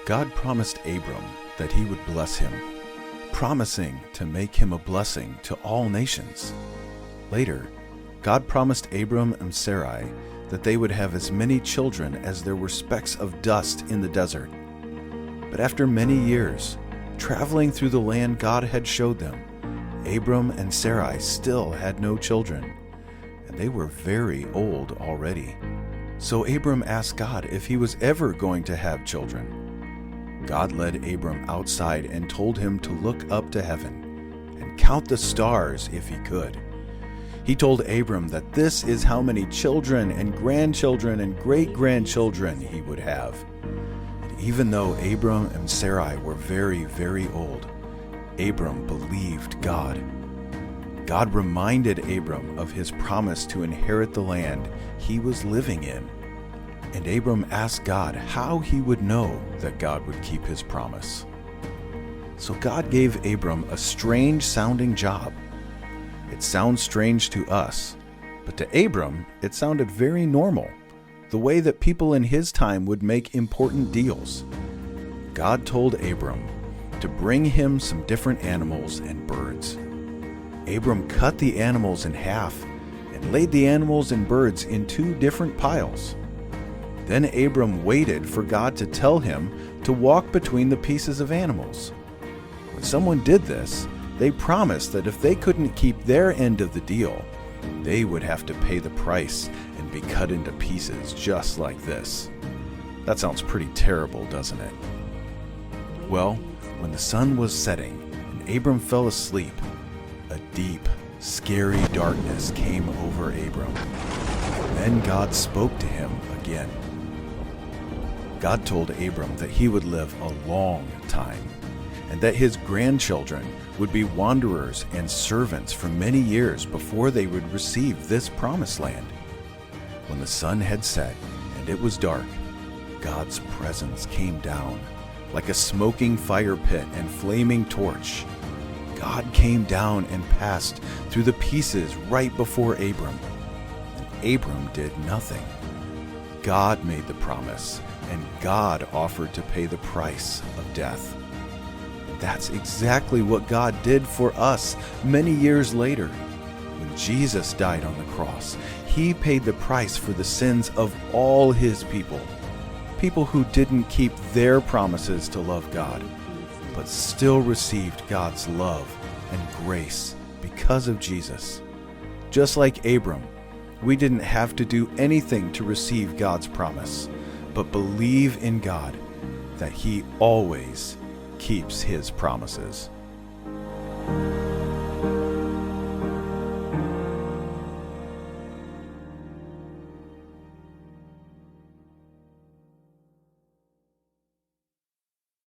God promised Abram that he would bless him, promising to make him a blessing to all nations. Later, God promised Abram and Sarai that they would have as many children as there were specks of dust in the desert. But after many years, traveling through the land God had showed them, Abram and Sarai still had no children, and they were very old already. So Abram asked God if he was ever going to have children. God led Abram outside and told him to look up to heaven and count the stars if he could. He told Abram that this is how many children and grandchildren and great-grandchildren he would have. And even though Abram and Sarai were very, very old, Abram believed God. God reminded Abram of his promise to inherit the land he was living in. And Abram asked God how he would know that God would keep his promise. So God gave Abram a strange-sounding job. It sounds strange to us, but to Abram, it sounded very normal, the way that people in his time would make important deals. God told Abram to bring him some different animals and birds. Abram cut the animals in half and laid the animals and birds in two different piles. Then Abram waited for God to tell him to walk between the pieces of animals. When someone did this, they promised that if they couldn't keep their end of the deal, they would have to pay the price and be cut into pieces just like this. That sounds pretty terrible, doesn't it? Well, when the sun was setting and Abram fell asleep, a deep, scary darkness came over Abram. Then God spoke to him again. God told Abram that he would live a long time, and that his grandchildren would be wanderers and servants for many years before they would receive this promised land. When the sun had set and it was dark, God's presence came down like a smoking fire pit and flaming torch. God came down and passed through the pieces right before Abram. And Abram did nothing. God made the promise, and God offered to pay the price of death. That's exactly what God did for us many years later. When Jesus died on the cross, he paid the price for the sins of all his people. People who didn't keep their promises to love God, but still received God's love and grace because of Jesus. Just like Abram, we didn't have to do anything to receive God's promise, but believe in God that he always keeps his promises.